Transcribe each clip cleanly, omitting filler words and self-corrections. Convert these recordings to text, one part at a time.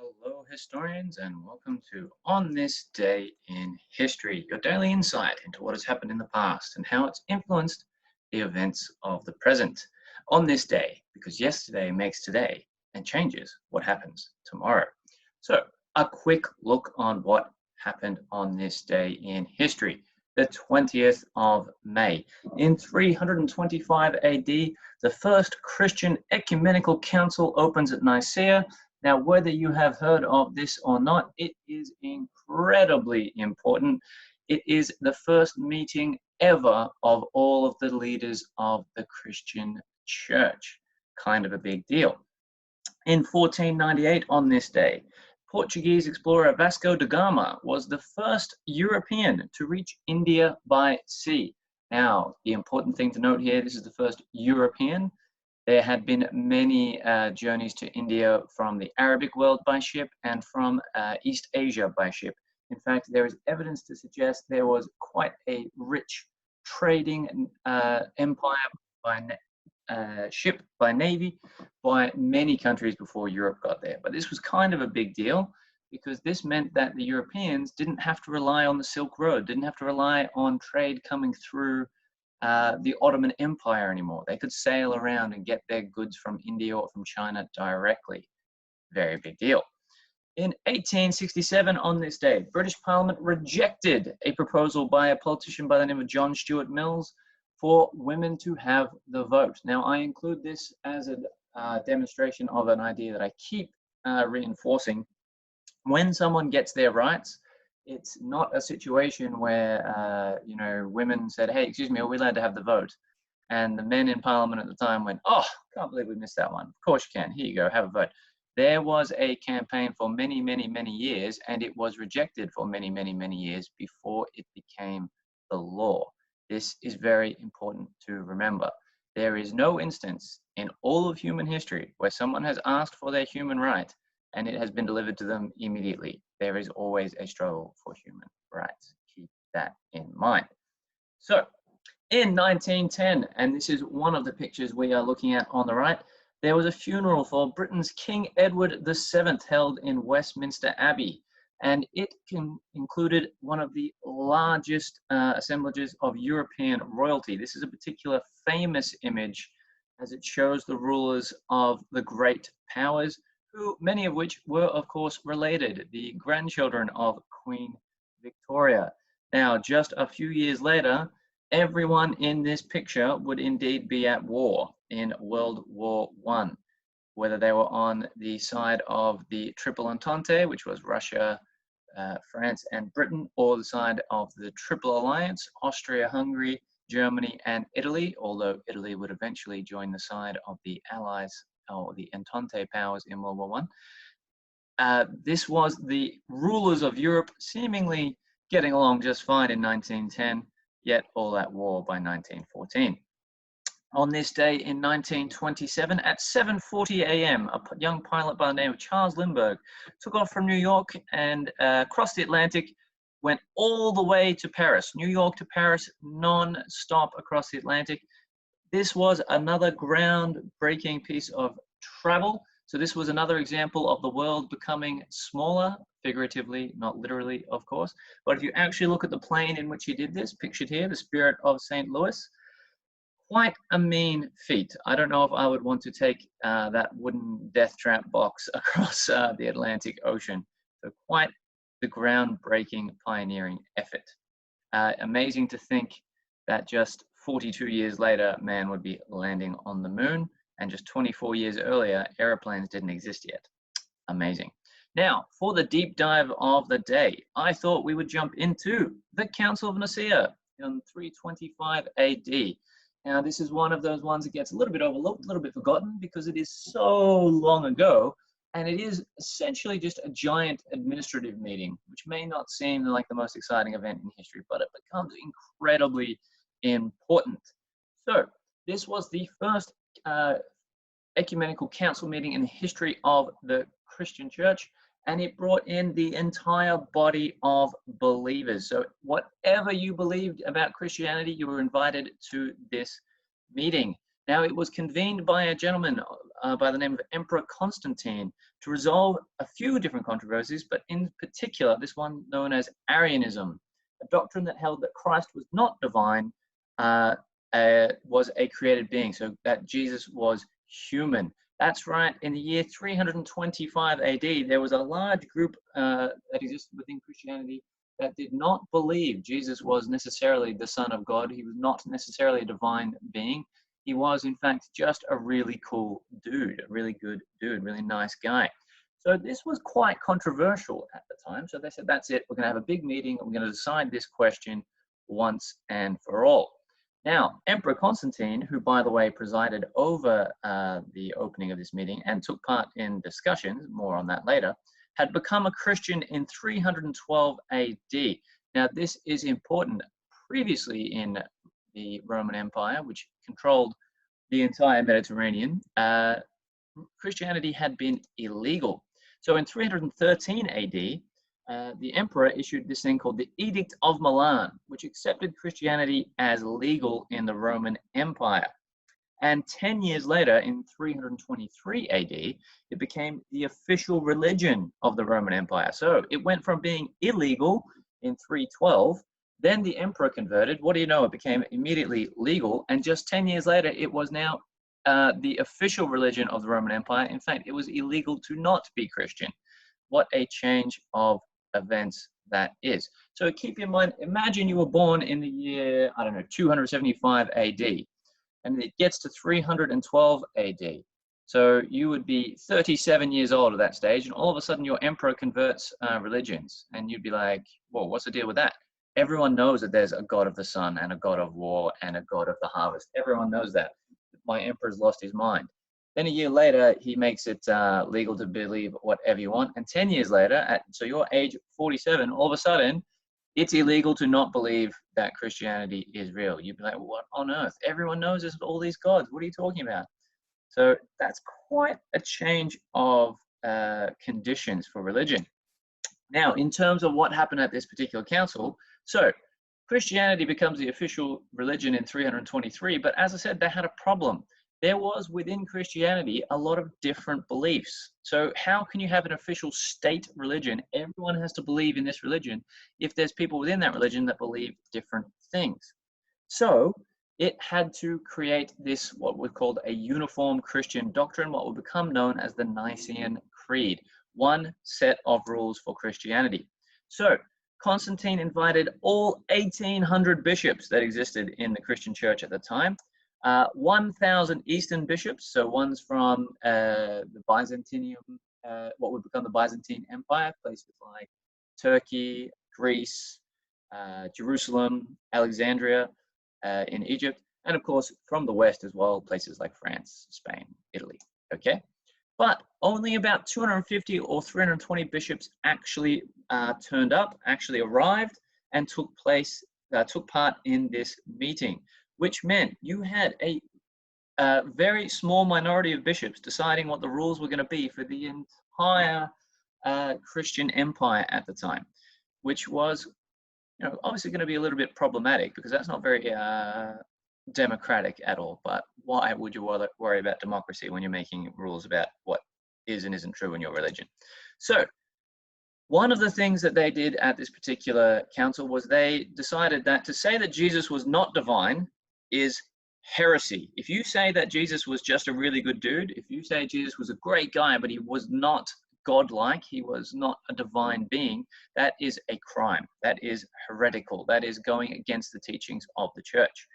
Hello, historians, and welcome to On This Day in History, your daily insight into what has happened in the past and how it's influenced the events of the present. On this day, because yesterday makes today and changes what happens tomorrow. So, a quick look on what happened on this day in history, the 20th of May. In 325 AD, the first Christian ecumenical council opens at Nicaea. Now, whether you have heard of this or not, it is incredibly important. It is the first meeting ever of all of the leaders of the Christian church. Kind of a big deal. In 1498, on this day, Portuguese explorer Vasco da Gama was the first European to reach India by sea. Now, the important thing to note here, this is the first European. There had been many journeys to India from the Arabic world by ship and from East Asia by ship. In fact, there is evidence to suggest there was quite a rich trading empire by ship, by navy, by many countries before Europe got there. But this was kind of a big deal because this meant that the Europeans didn't have to rely on the Silk Road, didn't have to rely on trade coming through the Ottoman Empire anymore. They could sail around and get their goods from India or from China directly. Very big deal. In 1867, on this day, British Parliament rejected a proposal by a politician by the name of John Stuart Mills for women to have the vote. Now, I include this as a demonstration of an idea that I keep reinforcing. When someone gets their rights, it's not a situation where, women said, hey, excuse me, are we allowed to have the vote? And the men in Parliament at the time went, oh, can't believe we missed that one. Of course you can. Here you go, have a vote. There was a campaign for many, many, many years, and it was rejected for many, many, many years before it became the law. This is very important to remember. There is no instance in all of human history where someone has asked for their human right and it has been delivered to them immediately. There is always a struggle for human rights. Keep that in mind. So, in 1910, and this is one of the pictures we are looking at on the right, there was a funeral for Britain's King Edward VII held in Westminster Abbey, and it included one of the largest assemblages of European royalty. This is a particular famous image as it shows the rulers of the great powers, who many of which were, of course, related, the grandchildren of Queen Victoria. Now, just a few years later, everyone in this picture would indeed be at war in World War I, whether they were on the side of the Triple Entente, which was Russia, France, and Britain, or the side of the Triple Alliance, Austria, Hungary, Germany, and Italy, although Italy would eventually join the side of the Allies or the Entente powers in World War I. This was the rulers of Europe seemingly getting along just fine in 1910, yet all at war by 1914. On this day in 1927 at 7:40 a.m., a young pilot by the name of Charles Lindbergh took off from New York and crossed the Atlantic, went all the way to Paris, New York to Paris, non-stop across the Atlantic. This was another groundbreaking piece of travel. So this was another example of the world becoming smaller, figuratively, not literally, of course. But if you actually look at the plane in which he did this, pictured here, the Spirit of St. Louis, quite a mean feat. I don't know if I would want to take that wooden death trap box across the Atlantic Ocean. So quite the groundbreaking pioneering effort. Amazing to think that just 42 years later, man would be landing on the moon, and just 24 years earlier, airplanes didn't exist yet. Amazing. Now, for the deep dive of the day, I thought we would jump into the Council of Nicaea in 325 AD. Now, this is one of those ones that gets a little bit overlooked, a little bit forgotten, because it is so long ago, and it is essentially just a giant administrative meeting, which may not seem like the most exciting event in history, but it becomes incredibly important. So this was the first ecumenical council meeting in the history of the Christian church, and it brought in the entire body of believers. So whatever you believed about Christianity, you were invited to this meeting. Now, it was convened by a gentleman by the name of Emperor Constantine to resolve a few different controversies, but in particular, this one known as Arianism, a doctrine that held that Christ was not divine, was a created being, so that Jesus was human. That's right, in the year 325 AD, there was a large group that existed within Christianity that did not believe Jesus was necessarily the Son of God. He was not necessarily a divine being. He was, in fact, just a really cool dude, a really good dude, really nice guy. So this was quite controversial at the time. So they said, that's it, we're going to have a big meeting, and we're going to decide this question once and for all. Now, Emperor Constantine, who, by the way, presided over the opening of this meeting and took part in discussions, more on that later, had become a Christian in 312 AD. Now, this is important. Previously in the Roman Empire, which controlled the entire Mediterranean, Christianity had been illegal. So in 313 AD, the emperor issued this thing called the Edict of Milan, which accepted Christianity as legal in the Roman Empire. And 10 years later, in 323 AD, it became the official religion of the Roman Empire. So it went from being illegal in 312, then the emperor converted. What do you know? It became immediately legal. And just 10 years later, it was now the official religion of the Roman Empire. In fact, it was illegal to not be Christian. What a change of events that is. So keep in mind, imagine you were born in the year, I don't know, 275 AD. And it gets to 312 AD. So you would be 37 years old at that stage, and all of a sudden your emperor converts religions. And you'd be like, whoa, what's the deal with that? Everyone knows that there's a god of the sun and a god of war and a god of the harvest. Everyone knows that. My emperor's lost his mind. Then a year later, he makes it legal to believe whatever you want. And 10 years later, so you're age 47, all of a sudden, it's illegal to not believe that Christianity is real. You'd be like, what on earth? Everyone knows there's all these gods. What are you talking about? So that's quite a change of conditions for religion. Now, in terms of what happened at this particular council, so Christianity becomes the official religion in 323, but as I said, they had a problem. There was within Christianity a lot of different beliefs. So how can you have an official state religion? Everyone has to believe in this religion if there's people within that religion that believe different things. So it had to create this, what we called a uniform Christian doctrine, what would become known as the Nicene Creed, one set of rules for Christianity. So Constantine invited all 1,800 bishops that existed in the Christian church at the time, 1,000 Eastern bishops, so ones from the Byzantium, what would become the Byzantine Empire, places like Turkey, Greece, Jerusalem, Alexandria in Egypt, and of course from the West as well, places like France, Spain, Italy, okay? But only about 250 or 320 bishops actually turned up, actually arrived, and took part in this meeting, which meant you had a very small minority of bishops deciding what the rules were going to be for the entire Christian empire at the time, which was, obviously going to be a little bit problematic because that's not very democratic at all. But why would you worry about democracy when you're making rules about what is and isn't true in your religion? So one of the things that they did at this particular council was they decided that to say that Jesus was not divine is heresy. If you say that Jesus was just a really good dude, if you say Jesus was a great guy, but he was not godlike, he was not a divine being, that is a crime. That is heretical. That is going against the teachings of the church.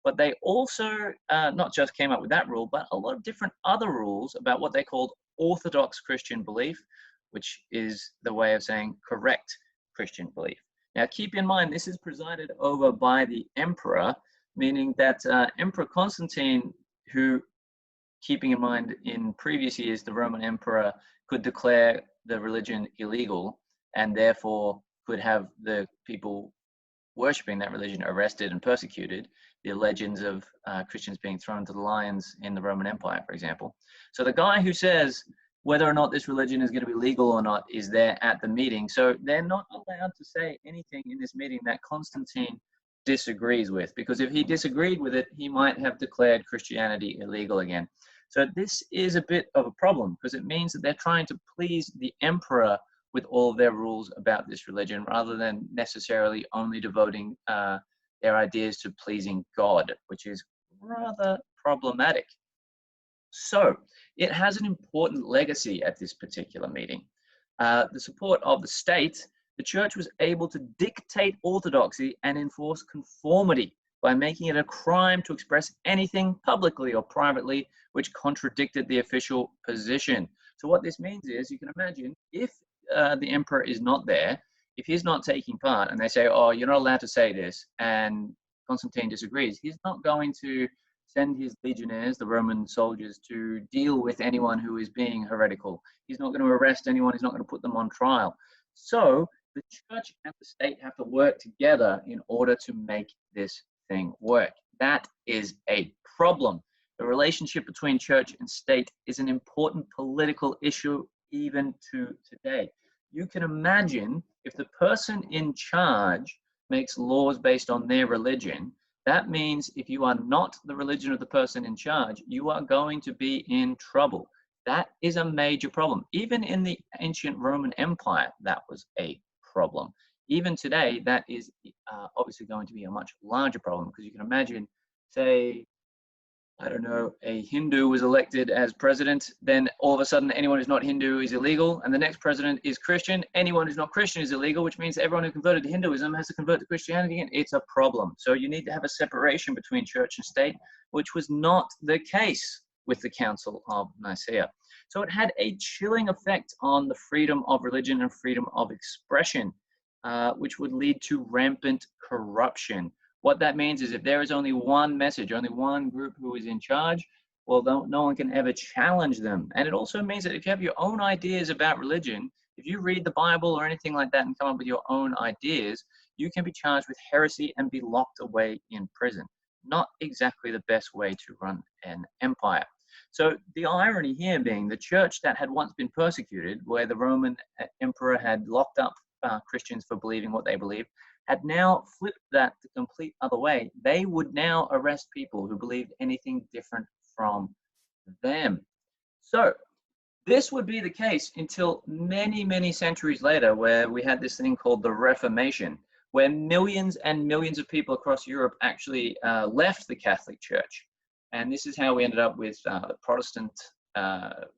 But they also not just came up with that rule, but a lot of different other rules about what they called Orthodox Christian belief, which is the way of saying correct Christian belief. Now, keep in mind, this is presided over by the emperor, meaning that Emperor Constantine, who, keeping in mind in previous years, the Roman emperor could declare the religion illegal and therefore could have the people worshipping that religion arrested and persecuted. The legends of Christians being thrown to the lions in the Roman Empire, for example. So the guy who says whether or not this religion is going to be legal or not is there at the meeting. So they're not allowed to say anything in this meeting that Constantine disagrees with, because if he disagreed with it, he might have declared Christianity illegal again. So this is a bit of a problem, because it means that they're trying to please the emperor with all of their rules about this religion, rather than necessarily only devoting their ideas to pleasing God, which is rather problematic. So it has an important legacy at this particular meeting. The support of the state, the church was able to dictate orthodoxy and enforce conformity by making it a crime to express anything publicly or privately which contradicted the official position. So what this means is, you can imagine, if the emperor is not there, if he's not taking part, and they say, oh, you're not allowed to say this, and Constantine disagrees, he's not going to send his legionnaires, the Roman soldiers, to deal with anyone who is being heretical. He's not going to arrest anyone. He's not going to put them on trial. So the church and the state have to work together in order to make this thing work. That is a problem. The relationship between church and state is an important political issue even to today. You can imagine, if the person in charge makes laws based on their religion, that means if you are not the religion of the person in charge, you are going to be in trouble. That is a major problem. Even in the ancient Roman Empire, that was a problem. Even today, that is obviously going to be a much larger problem, because you can imagine, say, I don't know, a Hindu was elected as president, then all of a sudden anyone who's not Hindu is illegal, and the next president is Christian. Anyone who's not Christian is illegal, which means everyone who converted to Hinduism has to convert to Christianity again. It's a problem. So you need to have a separation between church and state, which was not the case with the Council of Nicaea. So it had a chilling effect on the freedom of religion and freedom of expression, which would lead to rampant corruption. What that means is, if there is only one message, only one group who is in charge, well, no one can ever challenge them. And it also means that if you have your own ideas about religion, if you read the Bible or anything like that and come up with your own ideas, you can be charged with heresy and be locked away in prison. Not exactly the best way to run an empire. So the irony here being, the church that had once been persecuted, where the Roman emperor had locked up Christians for believing what they believed, had now flipped that the complete other way. They would now arrest people who believed anything different from them. So this would be the case until many, many centuries later, where we had this thing called the Reformation, where millions and millions of people across Europe actually left the Catholic Church. And this is how we ended up with the Protestant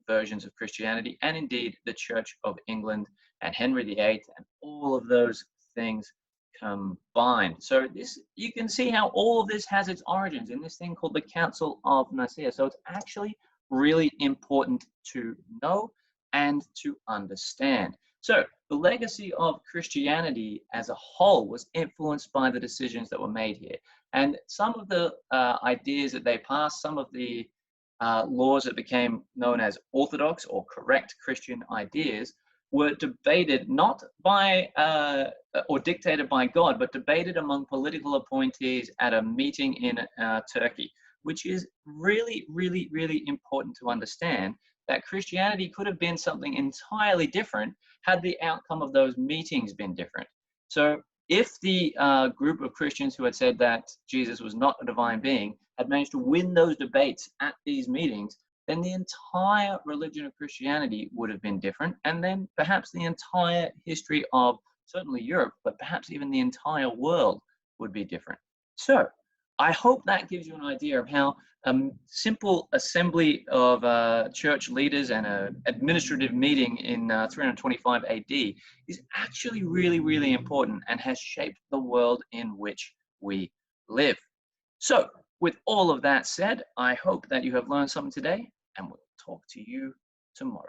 versions of Christianity, and indeed the Church of England and Henry VIII and all of those things combined. So this, you can see how all of this has its origins in this thing called the Council of Nicaea. So it's actually really important to know and to understand. So the legacy of Christianity as a whole was influenced by the decisions that were made here. And some of the ideas that they passed, some of the laws that became known as orthodox or correct Christian ideas, were debated not by or dictated by God, but debated among political appointees at a meeting in Turkey, which is really, really, really important to understand, that Christianity could have been something entirely different had the outcome of those meetings been different. So if the group of Christians who had said that Jesus was not a divine being had managed to win those debates at these meetings, then the entire religion of Christianity would have been different, and then perhaps the entire history of certainly Europe, but perhaps even the entire world would be different. So I hope that gives you an idea of how a simple assembly of church leaders and an administrative meeting in 325 AD is actually really, really important and has shaped the world in which we live. So with all of that said, I hope that you have learned something today, and we'll talk to you tomorrow.